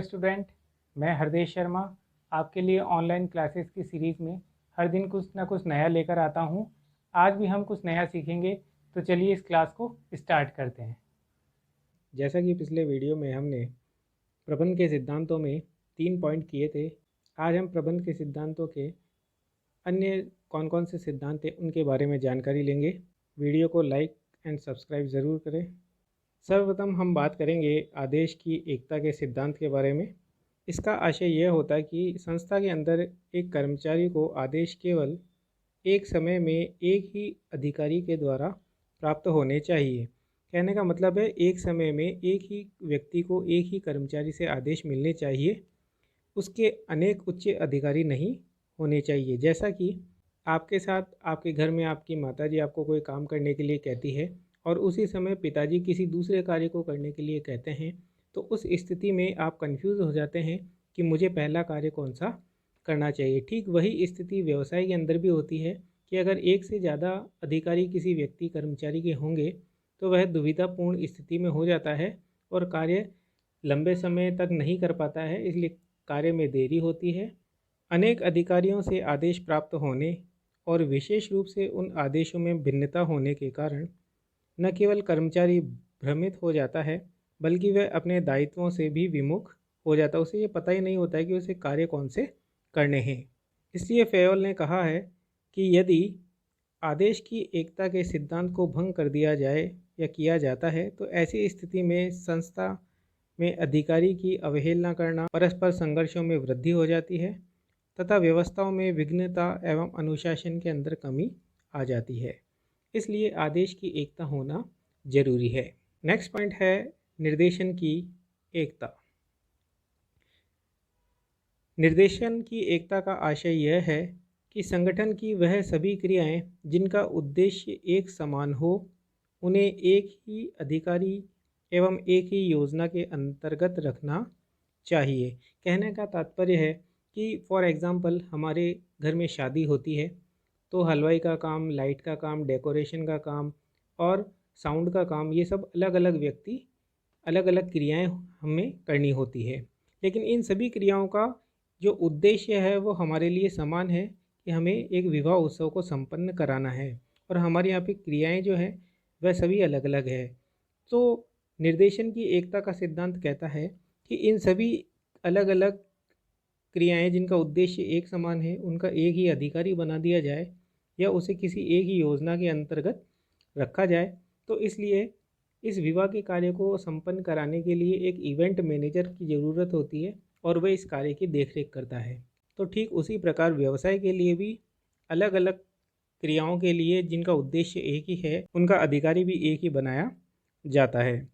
Student, मैं हरदेश शर्मा आपके लिए ऑनलाइन क्लासेस की सीरीज़ में हर दिन कुछ ना कुछ नया लेकर आता हूँ। आज भी हम कुछ नया सीखेंगे, तो चलिए इस क्लास को स्टार्ट करते हैं। जैसा कि पिछले वीडियो में हमने प्रबंध के सिद्धांतों में 3 पॉइंट किए थे, आज हम प्रबंध के सिद्धांतों के अन्य कौन कौन से सिद्धांत हैं उनके बारे में जानकारी लेंगे। वीडियो को लाइक एंड सब्सक्राइब ज़रूर करें। सर्वप्रथम हम बात करेंगे आदेश की एकता के सिद्धांत के बारे में। इसका आशय यह होता है कि संस्था के अंदर एक कर्मचारी को आदेश केवल एक समय में एक ही अधिकारी के द्वारा प्राप्त होने चाहिए। कहने का मतलब है एक समय में एक ही व्यक्ति को एक ही कर्मचारी से आदेश मिलने चाहिए, उसके अनेक उच्च अधिकारी नहीं होने चाहिए। जैसा कि आपके साथ आपके घर में आपकी माताजी आपको कोई काम करने के लिए कहती है और उसी समय पिताजी किसी दूसरे कार्य को करने के लिए कहते हैं, तो उस स्थिति में आप कंफ्यूज हो जाते हैं कि मुझे पहला कार्य कौन सा करना चाहिए। ठीक वही स्थिति व्यवसाय के अंदर भी होती है कि अगर एक से ज़्यादा अधिकारी किसी व्यक्ति कर्मचारी के होंगे तो वह दुविधापूर्ण स्थिति में हो जाता है और कार्य लंबे समय तक नहीं कर पाता है, इसलिए कार्य में देरी होती है। अनेक अधिकारियों से आदेश प्राप्त होने और विशेष रूप से उन आदेशों में भिन्नता होने के कारण न केवल कर्मचारी भ्रमित हो जाता है, बल्कि वह अपने दायित्वों से भी विमुख हो जाता है। उसे ये पता ही नहीं होता है कि उसे कार्य कौन से करने हैं। इसलिए फेयोल ने कहा है कि यदि आदेश की एकता के सिद्धांत को भंग कर दिया जाए या किया जाता है तो ऐसी स्थिति में संस्था में अधिकारी की अवहेलना करना, परस्पर संघर्षों में वृद्धि हो जाती है तथा व्यवस्थाओं में विघ्नता एवं अनुशासन के अंदर कमी आ जाती है। इसलिए आदेश की एकता होना जरूरी है। नेक्स्ट पॉइंट है निर्देशन की एकता। निर्देशन की एकता का आशय यह है कि संगठन की वह सभी क्रियाएं जिनका उद्देश्य एक समान हो, उन्हें एक ही अधिकारी एवं एक ही योजना के अंतर्गत रखना चाहिए। कहने का तात्पर्य है कि फॉर एग्ज़ाम्पल हमारे घर में शादी होती है तो हलवाई का काम, लाइट का काम, डेकोरेशन का काम और साउंड का काम, ये सब अलग अलग व्यक्ति अलग अलग क्रियाएं हमें करनी होती है। लेकिन इन सभी क्रियाओं का जो उद्देश्य है वो हमारे लिए समान है कि हमें एक विवाह उत्सव को संपन्न कराना है और हमारे यहाँ पे क्रियाएं जो है वह सभी अलग अलग है। तो निर्देशन की एकता का सिद्धांत कहता है कि इन सभी अलग अलग क्रियाएं जिनका उद्देश्य एक समान है उनका एक ही अधिकारी बना दिया जाए या उसे किसी एक ही योजना के अंतर्गत रखा जाए। तो इसलिए इस विवाह के कार्य को संपन्न कराने के लिए एक इवेंट मैनेजर की ज़रूरत होती है और वह इस कार्य की देखरेख करता है। तो ठीक उसी प्रकार व्यवसाय के लिए भी अलग अलग क्रियाओं के लिए जिनका उद्देश्य एक ही है उनका अधिकारी भी एक ही बनाया जाता है।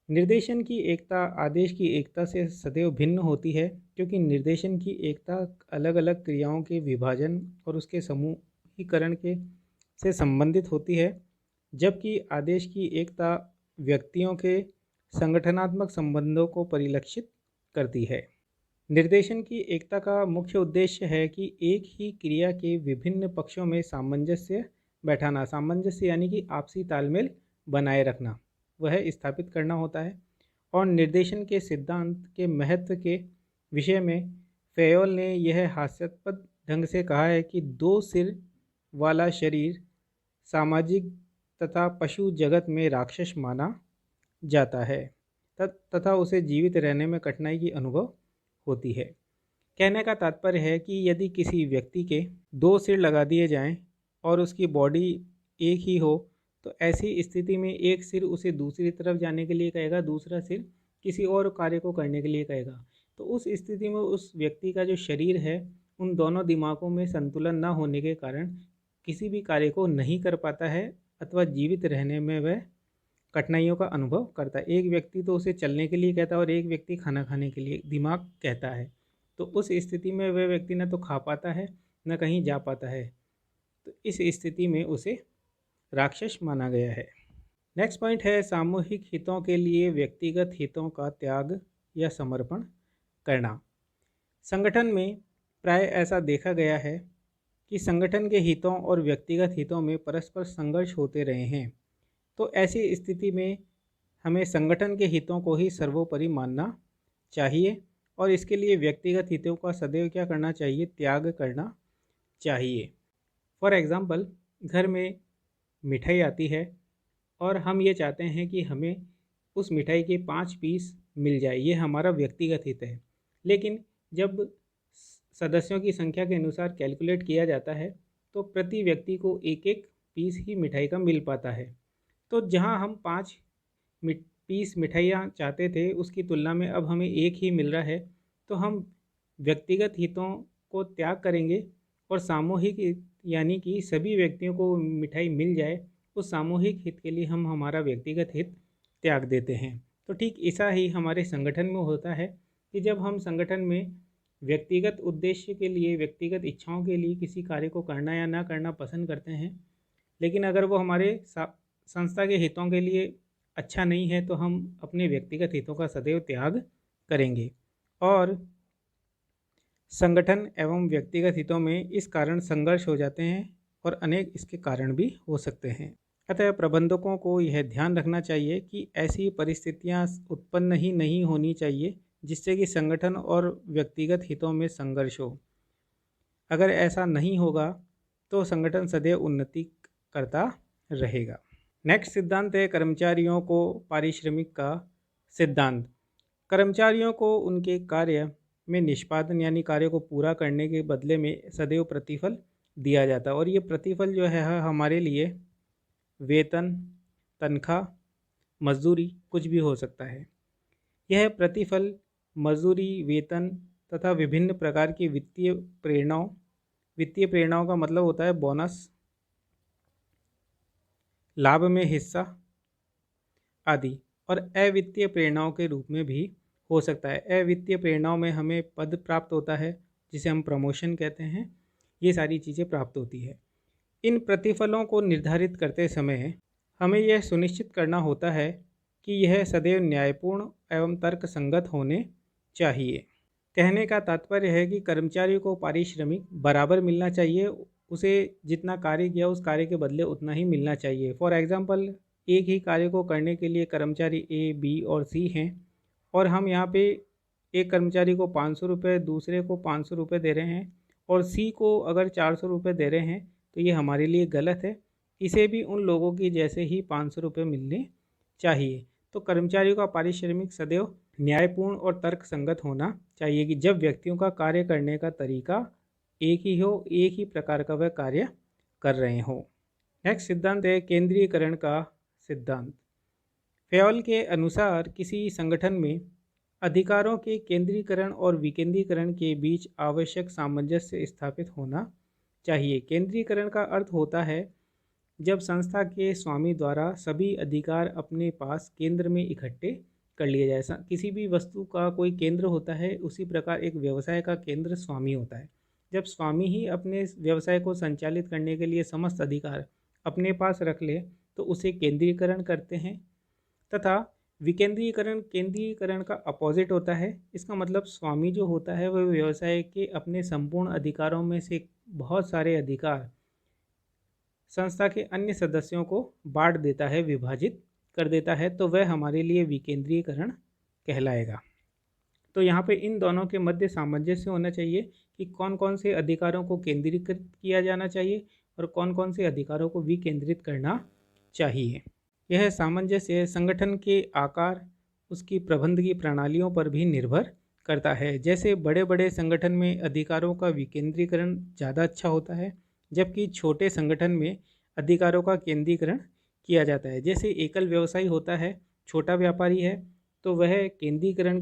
निर्देशन की एकता आदेश की एकता से सदैव भिन्न होती है, क्योंकि निर्देशन की एकता अलग अलग क्रियाओं के विभाजन और उसके समूहीकरण के से संबंधित होती है, जबकि आदेश की एकता व्यक्तियों के संगठनात्मक संबंधों को परिलक्षित करती है। निर्देशन की एकता का मुख्य उद्देश्य है कि एक ही क्रिया के विभिन्न पक्षों में सामंजस्य बैठाना, सामंजस्य यानी कि आपसी तालमेल बनाए रखना, वह स्थापित करना होता है। और निर्देशन के सिद्धांत के महत्व के विषय में फेयोल ने यह हास्यास्पद ढंग से कहा है कि 2 सिर वाला शरीर सामाजिक तथा पशु जगत में राक्षस माना जाता है तथा उसे जीवित रहने में कठिनाई की अनुभव होती है। कहने का तात्पर्य है कि यदि किसी व्यक्ति के 2 सिर लगा दिए जाएं और उसकी बॉडी एक ही हो तो ऐसी स्थिति में एक सिर उसे दूसरी तरफ जाने के लिए कहेगा, दूसरा सिर किसी और कार्य को करने के लिए कहेगा। तो उस स्थिति में उस व्यक्ति का जो शरीर है उन दोनों दिमागों में संतुलन न होने के कारण किसी भी कार्य को नहीं कर पाता है अथवा जीवित रहने में वह कठिनाइयों का अनुभव करता है। एक व्यक्ति तो उसे चलने के लिए कहता है और एक व्यक्ति खाना खाने के लिए दिमाग कहता है। तो उस स्थिति में वह व्यक्ति न तो खा पाता है न कहीं जा पाता है, तो इस स्थिति में उसे राक्षस माना गया है। नेक्स्ट पॉइंट है सामूहिक हितों के लिए व्यक्तिगत हितों का त्याग या समर्पण करना। संगठन में प्राय ऐसा देखा गया है कि संगठन के हितों और व्यक्तिगत हितों में परस्पर संघर्ष होते रहे हैं। तो ऐसी स्थिति में हमें संगठन के हितों को ही सर्वोपरि मानना चाहिए और इसके लिए व्यक्तिगत हितों का सदैव क्या करना चाहिए, त्याग करना चाहिए। फॉर एग्ज़ाम्पल, घर में मिठाई आती है और हम ये चाहते हैं कि हमें उस मिठाई के 5 पीस मिल जाए, ये हमारा व्यक्तिगत हित है। लेकिन जब सदस्यों की संख्या के अनुसार कैलकुलेट किया जाता है तो प्रति व्यक्ति को एक एक पीस ही मिठाई का मिल पाता है। तो जहां हम 5 पीस मिठाइयाँ चाहते थे उसकी तुलना में अब हमें एक ही मिल रहा है, तो हम व्यक्तिगत हितों को त्याग करेंगे और सामूहिक हित, यानी कि सभी व्यक्तियों को मिठाई मिल जाए, उस सामूहिक हित के लिए हम हमारा व्यक्तिगत हित त्याग देते हैं। तो ठीक ऐसा ही हमारे संगठन में होता है कि जब हम संगठन में व्यक्तिगत उद्देश्य के लिए, व्यक्तिगत इच्छाओं के लिए किसी कार्य को करना या ना करना पसंद करते हैं, लेकिन अगर वो हमारे संस्था के हितों के लिए अच्छा नहीं है तो हम अपने व्यक्तिगत हितों का सदैव त्याग करेंगे। और संगठन एवं व्यक्तिगत हितों में इस कारण संघर्ष हो जाते हैं और अनेक इसके कारण भी हो सकते हैं। अतः प्रबंधकों को यह ध्यान रखना चाहिए कि ऐसी परिस्थितियां उत्पन्न ही नहीं होनी चाहिए जिससे कि संगठन और व्यक्तिगत हितों में संघर्ष हो। अगर ऐसा नहीं होगा तो संगठन सदैव उन्नति करता रहेगा। नेक्स्ट सिद्धांत है कर्मचारियों को पारिश्रमिक का सिद्धांत। कर्मचारियों को उनके कार्य में निष्पादन यानी कार्य को पूरा करने के बदले में सदैव प्रतिफल दिया जाता है, और ये प्रतिफल जो है हमारे लिए वेतन, तनख्वाह, मजदूरी कुछ भी हो सकता है। यह प्रतिफल मजदूरी, वेतन तथा विभिन्न प्रकार की वित्तीय प्रेरणाओं का मतलब होता है बोनस, लाभ में हिस्सा आदि, और अवित्तीय प्रेरणाओं के रूप में भी हो सकता है। अवित्तीय प्रेरणाओं में हमें पद प्राप्त होता है जिसे हम प्रमोशन कहते हैं, ये सारी चीज़ें प्राप्त होती है। इन प्रतिफलों को निर्धारित करते समय हमें यह सुनिश्चित करना होता है कि यह सदैव न्यायपूर्ण एवं तर्कसंगत होने चाहिए। कहने का तात्पर्य है कि कर्मचारी को पारिश्रमिक बराबर मिलना चाहिए, उसे जितना कार्य किया उस कार्य के बदले उतना ही मिलना चाहिए। फॉर एग्ज़ाम्पल, एक ही कार्य को करने के लिए कर्मचारी ए, बी और सी हैं, और हम यहाँ पे एक कर्मचारी को 500 रुपये, दूसरे को 500 रुपये दे रहे हैं, और सी को अगर 400 रुपये दे रहे हैं, तो ये हमारे लिए गलत है। इसे भी उन लोगों की जैसे ही 500 रुपये मिलने चाहिए। तो कर्मचारियों का पारिश्रमिक सदैव न्यायपूर्ण और तर्कसंगत होना चाहिए कि जब व्यक्तियों का कार्य करने का तरीका एक ही हो, एक ही प्रकार का वह कार्य कर रहे हो। नेक्स्ट सिद्धांत है केंद्रीयकरण का सिद्धांत। फेयल के अनुसार किसी संगठन में अधिकारों के केंद्रीकरण और विकेंद्रीकरण के बीच आवश्यक सामंजस्य स्थापित होना चाहिए। केंद्रीकरण का अर्थ होता है जब संस्था के स्वामी द्वारा सभी अधिकार अपने पास केंद्र में इकट्ठे कर लिए जाए। किसी भी वस्तु का कोई केंद्र होता है, उसी प्रकार एक व्यवसाय का केंद्र स्वामी होता है। जब स्वामी ही अपने व्यवसाय को संचालित करने के लिए समस्त अधिकार अपने पास रख ले तो उसे केंद्रीकरण करते हैं। तथा विकेंद्रीकरण केंद्रीकरण का अपोजिट होता है। इसका मतलब स्वामी जो होता है वह व्यवसाय के अपने संपूर्ण अधिकारों में से बहुत सारे अधिकार संस्था के अन्य सदस्यों को बांट देता है, विभाजित कर देता है, तो वह हमारे लिए विकेंद्रीकरण कहलाएगा। तो यहाँ पे इन दोनों के मध्य सामंजस्य होना चाहिए कि कौन कौन से अधिकारों को केंद्रीकृत किया जाना चाहिए और कौन कौन से अधिकारों को विकेंद्रित करना चाहिए। यह सामंजस्य संगठन के आकार, उसकी प्रबंध की प्रणालियों पर भी निर्भर करता है। जैसे बड़े बड़े संगठन में अधिकारों का विकेंद्रीकरण ज़्यादा अच्छा होता है, जबकि छोटे संगठन में अधिकारों का केंद्रीकरण किया जाता है। जैसे एकल व्यवसायी होता है, छोटा व्यापारी है, तो वह केंद्रीकरण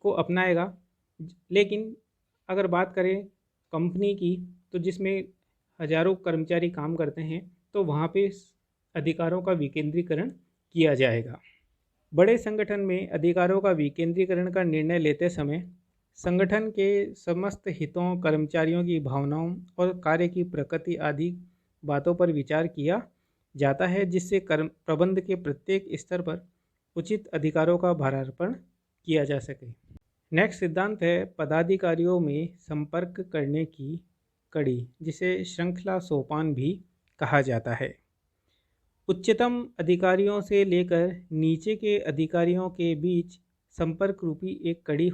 को अपनाएगा। लेकिन अगर बात करें कंपनी की, तो जिसमें हजारों कर्मचारी काम करते हैं, तो वहाँ पे अधिकारों का विकेंद्रीकरण किया जाएगा। बड़े संगठन में अधिकारों का विकेंद्रीकरण का निर्णय लेते समय संगठन के समस्त हितों, कर्मचारियों की भावनाओं और कार्य की प्रकृति आदि बातों पर विचार किया जाता है, जिससे प्रबंध के प्रत्येक स्तर पर उचित अधिकारों का भारार्पण किया जा सके। नेक्स्ट सिद्धांत है पदाधिकारियों में संपर्क करने की कड़ी, जिसे श्रृंखला सोपान भी कहा जाता है। उच्चतम अधिकारियों से लेकर नीचे के अधिकारियों के बीच संपर्क रूपी एक कड़ी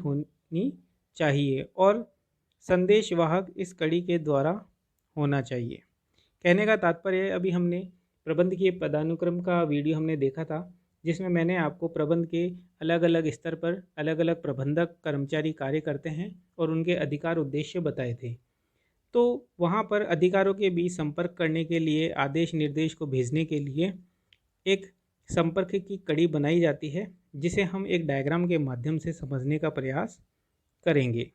होनी चाहिए और संदेशवाहक इस कड़ी के द्वारा होना चाहिए। कहने का तात्पर्य, अभी हमने प्रबंध के पदानुक्रम का वीडियो हमने देखा था, जिसमें मैंने आपको प्रबंध के अलग अलग स्तर पर अलग अलग प्रबंधक कर्मचारी कार्य करते हैं और उनके अधिकार उद्देश्य बताए थे। तो वहाँ पर अधिकारों के बीच संपर्क करने के लिए, आदेश निर्देश को भेजने के लिए एक संपर्क की कड़ी बनाई जाती है, जिसे हम एक डायग्राम के माध्यम से समझने का प्रयास करेंगे।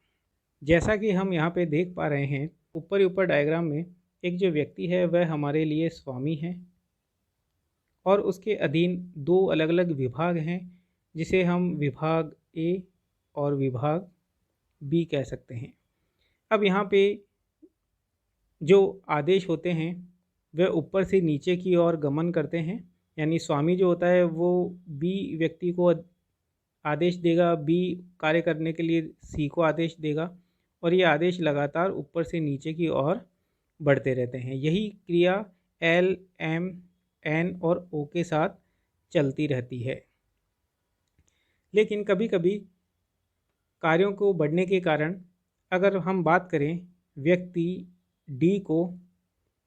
जैसा कि हम यहाँ पे देख पा रहे हैं, ऊपर डायग्राम में एक जो व्यक्ति है वह हमारे लिए स्वामी है और उसके अधीन दो अलग अलग विभाग हैं, जिसे हम विभाग ए और विभाग बी कह सकते हैं। अब यहाँ पे जो आदेश होते हैं वह ऊपर से नीचे की ओर गमन करते हैं, यानी स्वामी जो होता है वो बी व्यक्ति को आदेश देगा, बी कार्य करने के लिए सी को आदेश देगा और ये आदेश लगातार ऊपर से नीचे की ओर बढ़ते रहते हैं। यही क्रिया एल, एम, एन और ओ के साथ चलती रहती है। लेकिन कभी कभी कार्यों को बढ़ने के कारण अगर हम बात करें, व्यक्ति डी को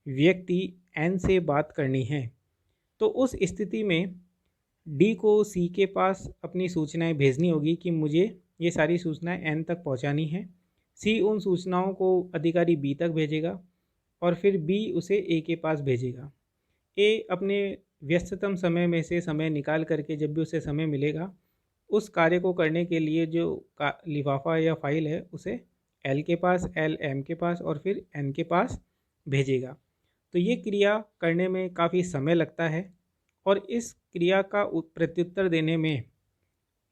व्यक्ति एन से बात करनी है, तो उस स्थिति में डी को सी के पास अपनी सूचनाएं भेजनी होगी कि मुझे ये सारी सूचनाएं एन तक पहुंचानी है। सी उन सूचनाओं को अधिकारी बी तक भेजेगा और फिर बी उसे ए के पास भेजेगा। ए अपने व्यस्ततम समय में से समय निकाल करके, जब भी उसे समय मिलेगा, उस कार्य को करने के लिए जो लिफाफा या फाइल है उसे एल के पास, एल एम के पास और फिर एन के पास भेजेगा। तो ये क्रिया करने में काफ़ी समय लगता है और इस क्रिया का प्रत्युत्तर देने में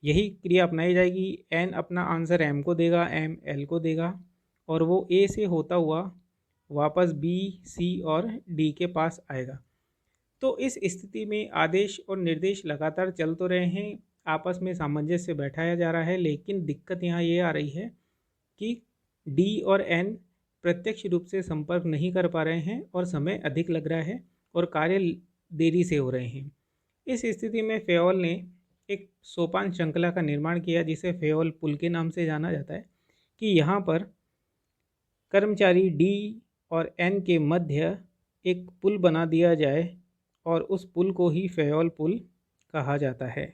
यही क्रिया अपनाई जाएगी। एन अपना आंसर एम को देगा, एम एल को देगा और वो ए से होता हुआ वापस बी, सी और डी के पास आएगा। तो इस स्थिति में आदेश और निर्देश लगातार चल तो रहे हैं, आपस में सामंजस्य बैठाया जा रहा है, लेकिन दिक्कत यहाँ ये आ रही है कि डी और एन प्रत्यक्ष रूप से संपर्क नहीं कर पा रहे हैं और समय अधिक लग रहा है और कार्य देरी से हो रहे हैं। इस स्थिति में फेओल ने एक सोपान श्रृंखला का निर्माण किया, जिसे फेओल पुल के नाम से जाना जाता है, कि यहाँ पर कर्मचारी डी और एन के मध्य एक पुल बना दिया जाए और उस पुल को ही फेओल पुल कहा जाता है।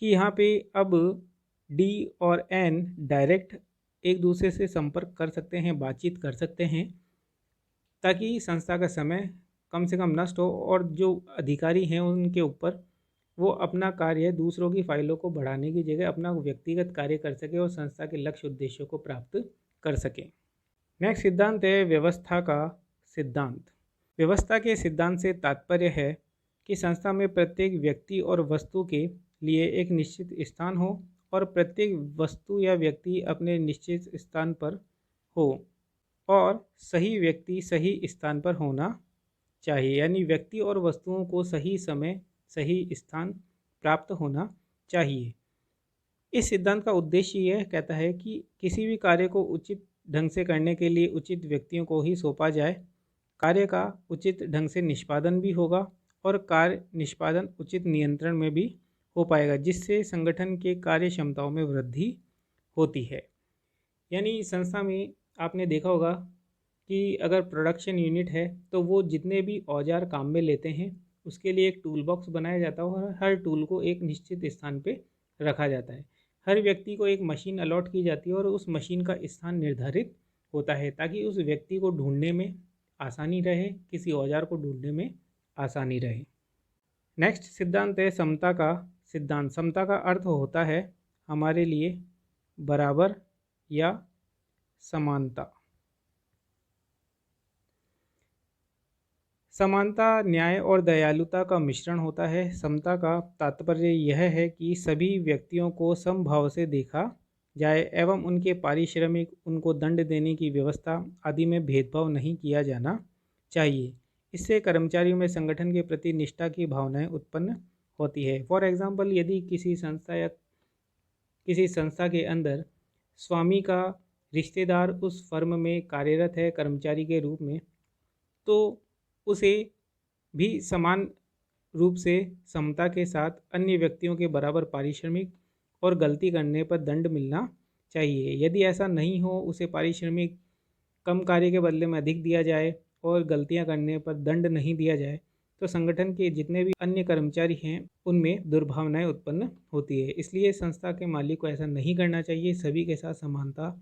कि यहाँ पे अब डी और एन डायरेक्ट एक दूसरे से संपर्क कर सकते हैं, बातचीत कर सकते हैं, ताकि संस्था का समय कम से कम नष्ट हो और जो अधिकारी हैं उनके ऊपर वो अपना कार्य दूसरों की फाइलों को बढ़ाने की जगह अपना व्यक्तिगत कार्य कर सके और संस्था के लक्ष्य उद्देश्यों को प्राप्त कर सके। नेक्स्ट सिद्धांत है व्यवस्था का सिद्धांत। व्यवस्था के सिद्धांत से तात्पर्य है कि संस्था में प्रत्येक व्यक्ति और वस्तु के लिए एक निश्चित स्थान हो और प्रत्येक वस्तु या व्यक्ति अपने निश्चित स्थान पर हो और सही व्यक्ति सही स्थान पर होना चाहिए, यानी व्यक्ति और वस्तुओं को सही समय सही स्थान प्राप्त होना चाहिए। इस सिद्धांत का उद्देश्य यह कहता है कि किसी भी कार्य को उचित ढंग से करने के लिए उचित व्यक्तियों को ही सौंपा जाए, कार्य का उचित ढंग से निष्पादन भी होगा और कार्य निष्पादन उचित नियंत्रण में भी हो पाएगा, जिससे संगठन के कार्य क्षमताओं में वृद्धि होती है। यानी संस्था में आपने देखा होगा कि अगर प्रोडक्शन यूनिट है तो वो जितने भी औजार काम में लेते हैं उसके लिए एक टूल बॉक्स बनाया जाता है और हर टूल को एक निश्चित स्थान पे रखा जाता है। हर व्यक्ति को एक मशीन अलॉट की जाती है और उस मशीन का स्थान निर्धारित होता है ताकि उस व्यक्ति को ढूंढने में आसानी रहे, किसी औजार को ढूंढने में आसानी रहे। नेक्स्ट सिद्धांत है समता का सिद्धांत। समता का अर्थ होता है हमारे लिए बराबर या समानता। समानता न्याय और दयालुता का मिश्रण होता है। समता का तात्पर्य यह है कि सभी व्यक्तियों को समभाव से देखा जाए एवं उनके पारिश्रमिक, उनको दंड देने की व्यवस्था आदि में भेदभाव नहीं किया जाना चाहिए। इससे कर्मचारियों में संगठन के प्रति निष्ठा की भावनाएं उत्पन्न होती है। फॉर एग्जाम्पल, यदि किसी संस्था या किसी संस्था के अंदर स्वामी का रिश्तेदार उस फर्म में कार्यरत है कर्मचारी के रूप में, तो उसे भी समान रूप से समता के साथ अन्य व्यक्तियों के बराबर पारिश्रमिक और गलती करने पर दंड मिलना चाहिए। यदि ऐसा नहीं हो, उसे पारिश्रमिक कम कार्य के बदले में अधिक दिया जाए और गलतियां करने पर दंड नहीं दिया जाए, तो संगठन के जितने भी अन्य कर्मचारी हैं उनमें दुर्भावनाएं उत्पन्न होती है। इसलिए संस्था के मालिक को ऐसा नहीं करना चाहिए। सभी के साथ समानता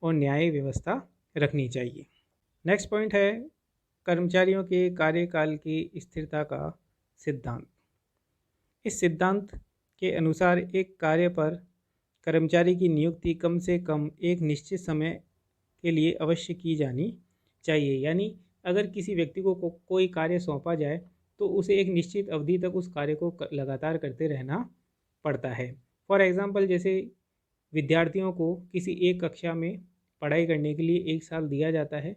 और न्याय व्यवस्था रखनी चाहिए। नेक्स्ट पॉइंट है कर्मचारियों के कार्यकाल की स्थिरता का सिद्धांत। इस सिद्धांत के अनुसार एक कार्य पर कर्मचारी की नियुक्ति कम से कम एक निश्चित समय के लिए अवश्य की जानी चाहिए। यानी अगर किसी व्यक्ति को कोई कार्य सौंपा जाए तो उसे एक निश्चित अवधि तक उस कार्य को लगातार करते रहना पड़ता है। फॉर एग्ज़ाम्पल, जैसे विद्यार्थियों को किसी एक कक्षा में पढ़ाई करने के लिए 1 साल दिया जाता है,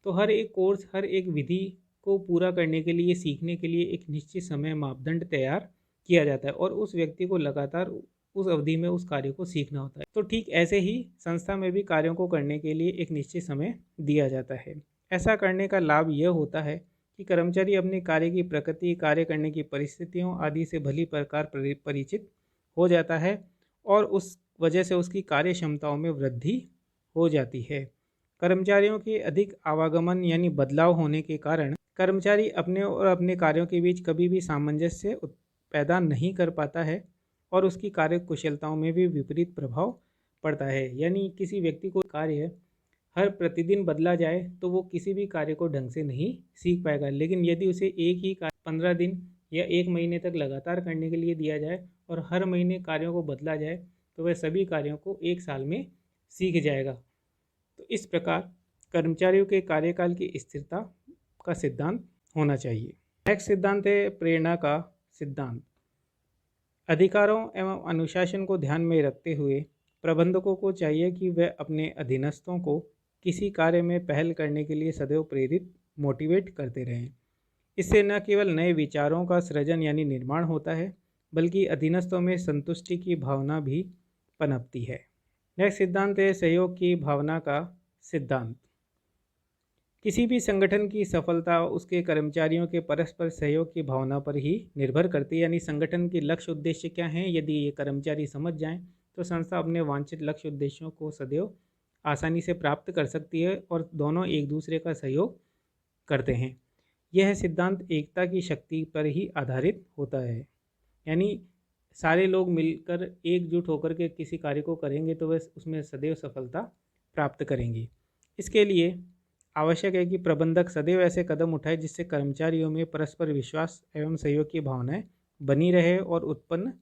तो हर एक कोर्स, हर एक विधि को पूरा करने के लिए, सीखने के लिए एक निश्चित समय मापदंड तैयार किया जाता है और उस व्यक्ति को लगातार उस अवधि में उस कार्य को सीखना होता है। तो ठीक ऐसे ही संस्था में भी कार्यों को करने के लिए एक निश्चित समय दिया जाता है। ऐसा करने का लाभ यह होता है कि कर्मचारी अपने कार्य की प्रकृति, कार्य करने की परिस्थितियों आदि से भली प्रकार परिचित हो जाता है और उस वजह से उसकी कार्य क्षमताओं में वृद्धि हो जाती है। कर्मचारियों के अधिक आवागमन यानी बदलाव होने के कारण कर्मचारी अपने और अपने कार्यों के बीच कभी भी सामंजस्य पैदा नहीं कर पाता है और उसकी कार्य कुशलताओं में भी विपरीत प्रभाव पड़ता है। यानी किसी व्यक्ति को कार्य हर प्रतिदिन बदला जाए तो वो किसी भी कार्य को ढंग से नहीं सीख पाएगा, लेकिन यदि उसे एक ही कार्य 15 दिन या 1 महीने तक लगातार करने के लिए दिया जाए और हर महीने कार्यों को बदला जाए तो वह सभी कार्यों को 1 साल में सीख जाएगा। तो इस प्रकार कर्मचारियों के कार्यकाल की स्थिरता का सिद्धांत होना चाहिए। नेक्स्ट सिद्धांत है प्रेरणा का सिद्धांत। अधिकारों एवं अनुशासन को ध्यान में रखते हुए प्रबंधकों को चाहिए कि वह अपने अधीनस्थों को किसी कार्य में पहल करने के लिए सदैव प्रेरित, मोटिवेट करते रहें। इससे न केवल नए विचारों का सृजन यानी निर्माण होता है, बल्कि अधीनस्थों में संतुष्टि की भावना भी पनपती है। नेक्स्ट सिद्धांत है सहयोग की भावना का सिद्धांत। किसी भी संगठन की सफलता उसके कर्मचारियों के परस्पर सहयोग की भावना पर ही निर्भर करती है। यानी संगठन के लक्ष्य उद्देश्य क्या हैं, यदि ये कर्मचारी समझ जाएं तो संस्था अपने वांछित लक्ष्य उद्देश्यों को सदैव आसानी से प्राप्त कर सकती है और दोनों एक दूसरे का सहयोग करते हैं। यह सिद्धांत एकता की शक्ति पर ही आधारित होता है। यानी सारे लोग मिलकर एकजुट होकर के किसी कार्य को करेंगे तो वह उसमें सदैव सफलता प्राप्त करेंगे। इसके लिए आवश्यक है कि प्रबंधक सदैव ऐसे कदम उठाए जिससे कर्मचारियों में परस्पर विश्वास एवं सहयोग की भावनाएं बनी रहे और उत्पन्न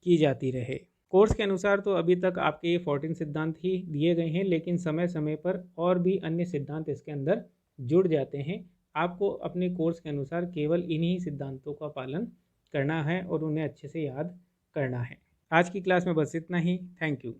की जाती रहे। कोर्स के अनुसार तो अभी तक आपके ये 14 सिद्धांत ही दिए गए हैं, लेकिन समय समय पर और भी अन्य सिद्धांत इसके अंदर जुड़ जाते हैं। आपको अपने कोर्स के अनुसार केवल इन्हीं सिद्धांतों का पालन करना है और उन्हें अच्छे से याद करना है। आज की क्लास में बस इतना ही। Thank you.